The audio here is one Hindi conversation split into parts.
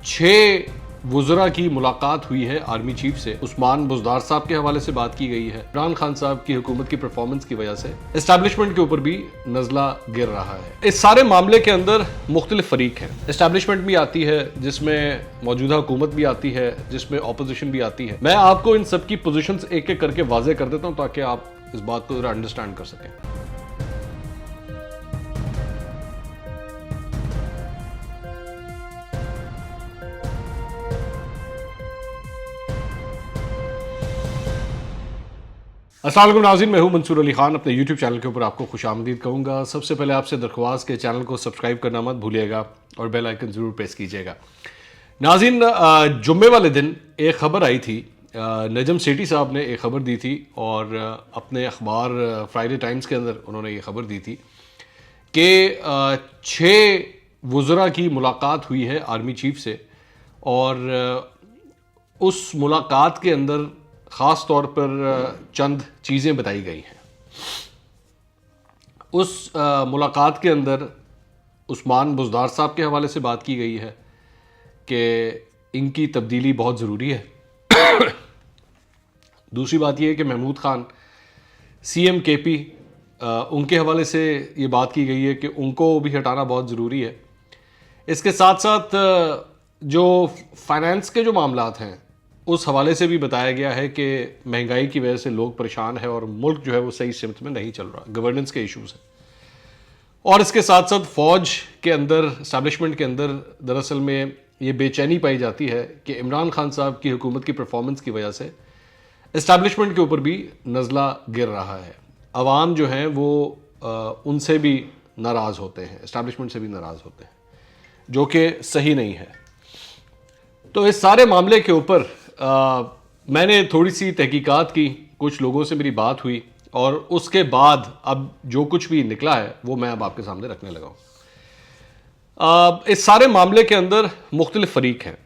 छः वुज़रा की मुलाकात हुई है आर्मी चीफ से। उस्मान बुज़दार साहब के हवाले से बात की गई है। इमरान खान साहब की हुकूमत की परफॉर्मेंस की वजह से एस्टैब्लिशमेंट के ऊपर भी नज़ला गिर रहा है। इस सारे मामले के अंदर मुख्तलिफ फरीक हैं। एस्टैब्लिशमेंट भी आती है जिसमें मौजूदा हुकूमत भी आती है, जिसमें अपोजिशन भी आती है। मैं आपको इन सब की पोजीशंस एक एक करके वाजे कर देता हूँ ताकि आप इस बात को जरा अंडरस्टैंड कर सकें। अस्सलाम वालेकुम नाज़रीन, मैं हूं मंसूर अली खान। अपने YouTube चैनल के ऊपर आपको खुशामदीद कहूँगा। सबसे पहले आपसे दरख्वास्त के चैनल को सब्सक्राइब करना मत भूलिएगा और बेल आइकन ज़रूर प्रेस कीजिएगा। नाज़रीन, जुम्मे वाले दिन एक ख़बर आई थी, नजम सेठी साहब ने एक ख़बर दी थी और अपने अखबार फ्राइडे टाइम्स के अंदर उन्होंने ये ख़बर दी थी कि 6 वुज़रा की मुलाकात हुई है आर्मी चीफ से और उस मुलाकात के अंदर ख़ास तौर पर चंद चीज़ें बताई गई हैं। उस मुलाकात के अंदर उस्मान बुज़दार साहब के हवाले से बात की गई है कि इनकी तब्दीली बहुत ज़रूरी है। दूसरी बात यह है कि महमूद खान CM KP उनके हवाले से ये बात की गई है कि उनको भी हटाना बहुत ज़रूरी है। इसके साथ साथ जो फाइनेंस के जो मामलात हैं उस हवाले से भी बताया गया है कि महंगाई की वजह से लोग परेशान हैं और मुल्क जो है वो सही सिमत में नहीं चल रहा, गवर्नेंस के इश्यूज़ हैं। और इसके साथ साथ फ़ौज के अंदर, एस्टैब्लिशमेंट के अंदर दरअसल में ये बेचैनी पाई जाती है कि इमरान खान साहब की हुकूमत की परफॉर्मेंस की वजह से एस्टैब्लिशमेंट के ऊपर भी नज़ला गिर रहा है। अवाम जो हैं वो उनसे भी नाराज़ होते हैं, एस्टैब्लिशमेंट से भी नाराज़ होते हैं, जो कि सही नहीं है। तो इस सारे मामले के ऊपर मैंने थोड़ी सी तहकीकात की, कुछ लोगों से मेरी बात हुई और उसके बाद अब जो कुछ भी निकला है वो मैं अब आपके सामने रखने लगा हूँ। इस सारे मामले के अंदर मुख्तलिफ फरीक हैं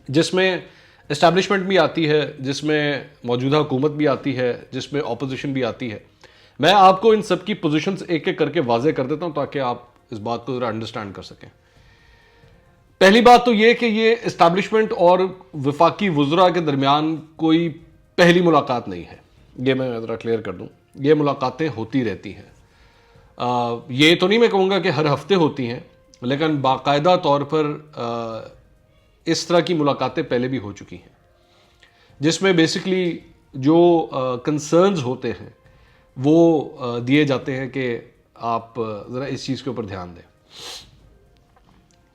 जिसमें एस्टैब्लिशमेंट भी आती है, जिसमें मौजूदा हुकूमत भी आती है, जिसमें अपोजिशन भी आती है। मैं आपको इन सब की पोजीशंस एक एक करके वाजे कर देता हूँ ताकि आप इस बात को ज़रा अंडरस्टैंड कर सकें। पहली बात तो ये कि ये इस्टेब्लिशमेंट और वफाकी वुज़रा के दरमियान कोई पहली मुलाकात नहीं है, ये मैं ज़रा क्लियर कर दूं। ये मुलाकातें होती रहती हैं। ये तो नहीं मैं कहूँगा कि हर हफ्ते होती हैं, लेकिन बाकायदा तौर पर इस तरह की मुलाकातें पहले भी हो चुकी हैं जिसमें बेसिकली जो कंसर्न्स होते हैं वो दिए जाते हैं कि आप ज़रा इस चीज़ के ऊपर ध्यान दें।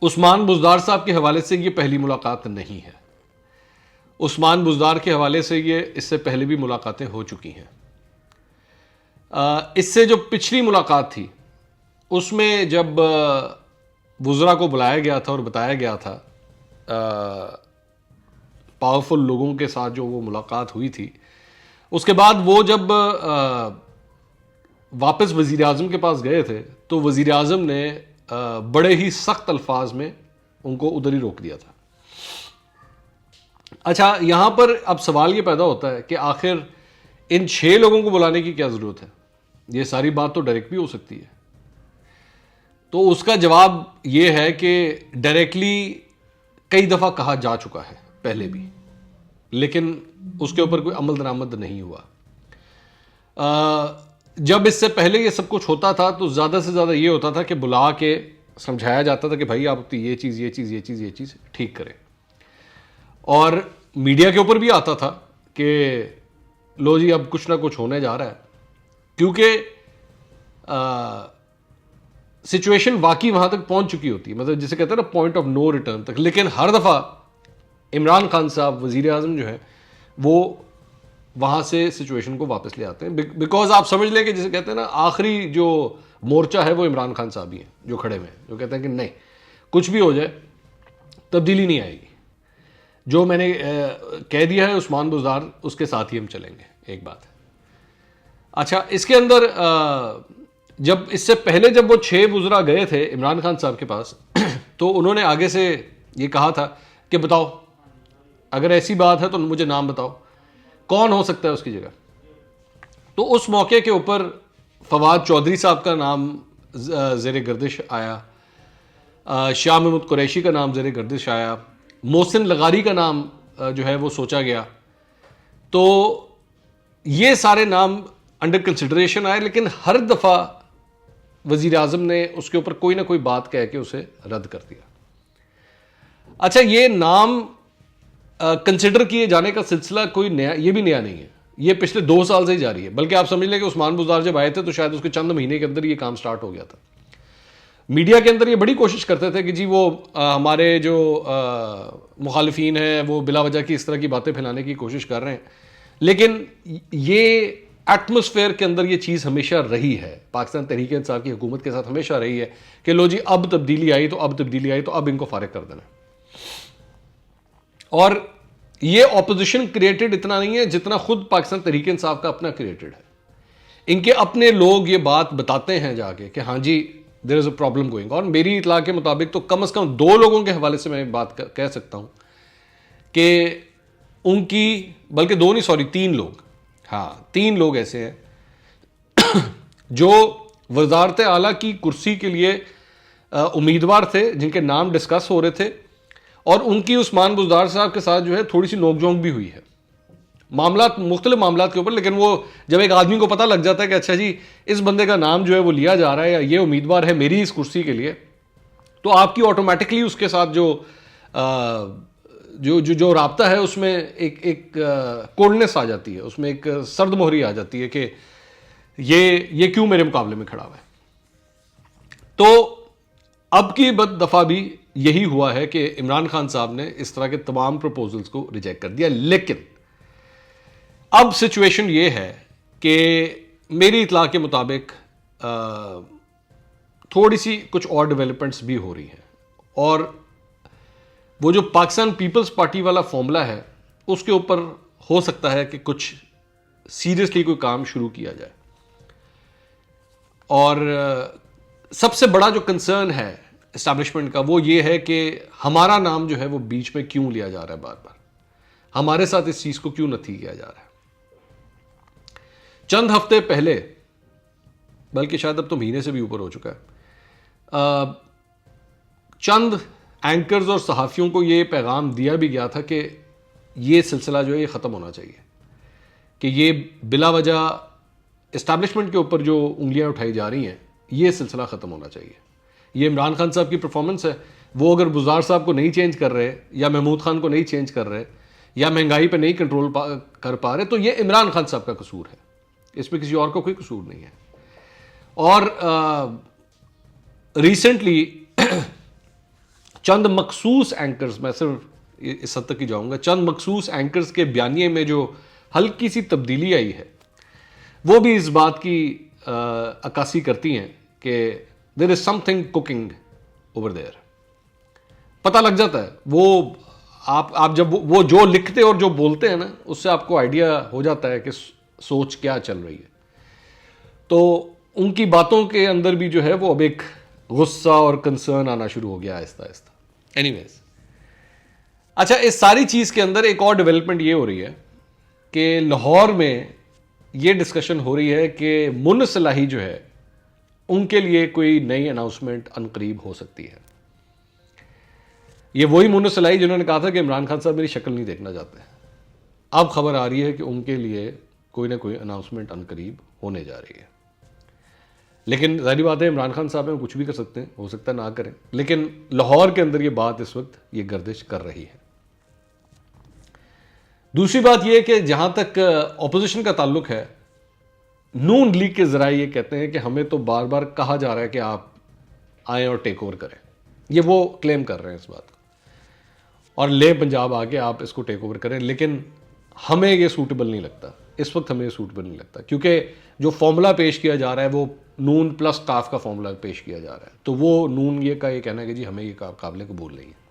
उस्मान बुज़दार साहब के हवाले से ये पहली मुलाकात नहीं है। उस्मान बुज़दार के हवाले से ये इससे पहले भी मुलाकातें हो चुकी हैं। इससे जो पिछली मुलाकात थी उसमें जब वुज़रा को बुलाया गया था और बताया गया था, पावरफुल लोगों के साथ जो वो मुलाकात हुई थी, उसके बाद वो जब वापस वज़ीर आज़म के पास गए थे तो वज़ीर आज़म ने बड़े ही सख्त अल्फाज में उनको उधर ही रोक दिया था। अच्छा, यहां पर अब सवाल ये पैदा होता है कि आखिर इन 6 लोगों को बुलाने की क्या ज़रूरत है? ये सारी बात तो डायरेक्ट भी हो सकती है। तो उसका जवाब ये है कि डायरेक्टली कई दफ़ा कहा जा चुका है पहले भी, लेकिन उसके ऊपर कोई अमल दरामद नहीं हुआ। जब इससे पहले ये सब कुछ होता था तो ज़्यादा से ज़्यादा ये होता था कि बुला के समझाया जाता था कि भाई आप ये चीज़ ठीक करें। और मीडिया के ऊपर भी आता था कि लो जी अब कुछ ना कुछ होने जा रहा है, क्योंकि सिचुएशन वाकई वहाँ तक पहुँच चुकी होती है, मतलब जिसे कहते हैं ना पॉइंट ऑफ नो रिटर्न तक। लेकिन हर दफ़ा इमरान खान साहब वज़ीर आज़म जो है वो वहाँ से सिचुएशन को वापस ले आते हैं, बिकॉज आप समझ लें कि जिसे कहते हैं ना आखिरी जो मोर्चा है वो इमरान खान साहब ही हैं जो खड़े हुए हैं, जो कहते हैं कि नहीं, कुछ भी हो जाए तब्दीली नहीं आएगी। जो मैंने कह दिया है उस्मान बुज़दार, उसके साथ ही हम चलेंगे। एक बात। अच्छा, इसके अंदर जब इससे पहले जब वो 6 वुज़रा गए थे इमरान खान साहब के पास तो उन्होंने आगे से ये कहा था कि बताओ अगर ऐसी बात है तो मुझे नाम बताओ, कौन हो सकता है उसकी जगह। तो उस मौके के ऊपर फवाद चौधरी साहब का नाम ज़ेर गर्दिश आया। शाह महमूद कुरैशी का नाम ज़ेर गर्दिश आया, मोहसिन लगारी का नाम जो है वो सोचा गया। तो ये सारे नाम अंडर कंसिडरेशन आए, लेकिन हर दफ़ा वज़ीर आज़म ने उसके ऊपर कोई ना कोई बात कह के उसे रद्द कर दिया। अच्छा, ये नाम कंसिडर किए जाने का सिलसिला कोई नया, ये भी नया नहीं है, ये पिछले 2 साल से ही जारी है। बल्कि आप समझ लें कि उस्मान बुज़दार जब आए थे तो शायद उसके चंद महीने के अंदर ये काम स्टार्ट हो गया था। मीडिया के अंदर ये बड़ी कोशिश करते थे कि जी वो हमारे जो मुखालिफिन हैं वो बिला वजह की इस तरह की बातें फैलाने की कोशिश कर रहे हैं, लेकिन ये एटमॉस्फेयर के अंदर ये चीज़ हमेशा रही है, पाकिस्तान तहरीक इंसाफ की हुकूमत के साथ हमेशा रही है कि लो जी अब तब्दीली आई तो अब इनको फारिग कर देना। और ये ऑपोजिशन क्रिएटेड इतना नहीं है जितना खुद पाकिस्तान तहरीक इंसाफ का अपना क्रिएटेड है। इनके अपने लोग ये बात बताते हैं जाके कि हाँ जी there is a problem going. और मेरी इतला के मुताबिक तो कम से कम 2 लोगों के हवाले से मैं बात कह सकता हूँ कि उनकी, बल्कि 2 नहीं, सॉरी 3 लोग, हाँ 3 लोग ऐसे हैं जो वजारत आला की कुर्सी के लिए उम्मीदवार थे, जिनके नाम डिस्कस हो रहे थे, और उनकी उस्मान बुज़दार साहब के साथ जो है थोड़ी सी नोकझोंक भी हुई है मुख्तलिफ मामलात के ऊपर। लेकिन वो जब एक आदमी को पता लग जाता है कि अच्छा जी इस बंदे का नाम जो है वो लिया जा रहा है या ये उम्मीदवार है मेरी इस कुर्सी के लिए, तो आपकी ऑटोमेटिकली उसके साथ जो राब्ता है उसमें एक कोल्डनेस आ जाती है, उसमें एक सर्द मोहरी आ जाती है कि ये क्यों मेरे मुकाबले में खड़ा हुआ है। तो अब की बद दफ़ा भी यही हुआ है कि इमरान खान साहब ने इस तरह के तमाम प्रपोजल्स को रिजेक्ट कर दिया। लेकिन अब सिचुएशन ये है कि मेरी इतला के मुताबिक थोड़ी सी कुछ और डेवलपमेंट्स भी हो रही हैं, और वो जो पाकिस्तान पीपल्स पार्टी वाला फॉर्मूला है उसके ऊपर हो सकता है कि कुछ सीरियसली कोई काम शुरू किया जाए। और सबसे बड़ा जो कंसर्न है एस्टैब्लिशमेंट का वो ये है कि हमारा नाम जो है वो बीच में क्यों लिया जा रहा है, बार बार हमारे साथ इस चीज़ को क्यों नथी किया जा रहा है। चंद हफ्ते पहले, बल्कि शायद अब तो महीने से भी ऊपर हो चुका है, चंद एंकर्स और सहाफ़ियों को ये पैगाम दिया भी गया था कि ये सिलसिला जो है ये ख़त्म होना चाहिए, कि ये बिला वजह इस्टेब्लिशमेंट के ऊपर जो उंगलियां उठाई जा रही हैं ये सिलसिला ख़त्म होना चाहिए। ये इमरान खान साहब की परफॉर्मेंस है, वो अगर बुज़दार साहब को नहीं चेंज कर रहे या महमूद खान को नहीं चेंज कर रहे या महंगाई पे नहीं कंट्रोल कर पा रहे, तो ये इमरान खान साहब का कसूर है, इसमें किसी और का कोई कसूर नहीं है। और रिसेंटली चंद मखसूस एंकर्स, मैं सिर्फ इस हद तक ही जाऊंगा, चंद मखसूस एंकर्स के बयानिए में जो हल्की सी तब्दीली आई है वो भी इस बात की अक्कासी करती हैं कि there is something cooking over there. पता लग जाता है, वो आप जब वो जो लिखते और जो बोलते हैं ना, उससे आपको आइडिया हो जाता है कि सोच क्या चल रही है। तो उनकी बातों के अंदर भी जो है वो अब एक गुस्सा और कंसर्न आना शुरू हो गया आहिस्ता आहिस्ता। एनीवेज, अच्छा, इस सारी चीज़ के अंदर एक और डेवलपमेंट ये हो रही है कि लाहौर में ये डिस्कशन हो रही है कि मुन सलाही जो है उनके लिए कोई नई अनाउंसमेंट अनकरीब हो सकती है। ये वही मुन सलाही जिन्होंने कहा था कि इमरान खान साहब मेरी शक्ल नहीं देखना चाहते, अब खबर आ रही है कि उनके लिए कोई ना कोई अनाउंसमेंट अनकरीब होने जा रही है। लेकिन जाहिर बात है इमरान खान साहब में कुछ भी कर सकते हैं, हो सकता है ना करें, लेकिन लाहौर के अंदर ये बात इस वक्त ये गर्दिश कर रही है। दूसरी बात यह कि जहां तक ऑपोजिशन का ताल्लुक है, नून लीग के जराए ये कहते हैं कि हमें तो बार बार कहा जा रहा है कि आप आए और टेक ओवर करें, ये वो क्लेम कर रहे हैं इस बात को, और ले पंजाब आके आप इसको टेक ओवर करें, लेकिन हमें ये सूटेबल नहीं लगता, इस वक्त हमें ये सूटेबल नहीं लगता, क्योंकि जो फॉर्मूला पेश किया जा रहा है वो नून प्लस स्टाफ का फॉर्मूला पेश किया जा रहा है। तो वो नून ये कहना है कि जी हमें ये काबिल कबूल नहीं है।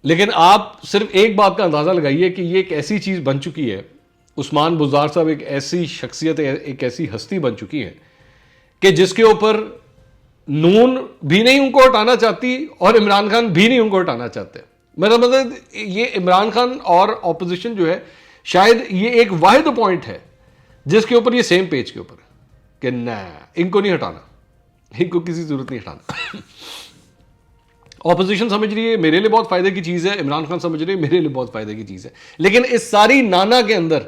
लेकिन आप सिर्फ एक बात का अंदाज़ा लगाइए कि ये एक ऐसी चीज़ बन चुकी है, उस्मान बुज़दार साहब एक ऐसी शख्सियत, एक ऐसी हस्ती बन चुकी है कि जिसके ऊपर नून भी नहीं उनको हटाना चाहती और इमरान खान भी नहीं उनको हटाना चाहते। मेरा मतलब ये इमरान खान और ऑपोजिशन जो है, शायद ये एक वाहिद पॉइंट है जिसके ऊपर ये सेम पेज के ऊपर कि ना इनको नहीं हटाना, इनको किसी जरूरत नहीं हटाना। ऑपोजिशन समझ रही है मेरे लिए बहुत फायदे की चीज़ है, इमरान खान समझ रही है मेरे लिए बहुत फायदे की चीज़ है, लेकिन इस सारी नाना के अंदर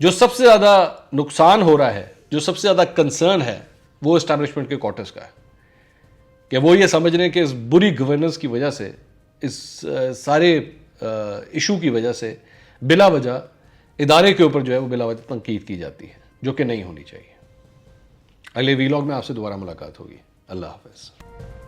जो सबसे ज़्यादा नुकसान हो रहा है, जो सबसे ज़्यादा कंसर्न है, वो इस्टेब्लिशमेंट के क्वार्टर्स का है कि वो ये समझ रहे हैं कि इस बुरी गवर्नेंस की वजह से, इस सारे इशू की वजह से बिला वजह इदारे के ऊपर जो है वो बिला वजह तनकीद की जाती है, जो कि नहीं होनी चाहिए। अगले वीलॉग में आपसे दोबारा मुलाकात होगी। अल्लाह हाफ़िज़।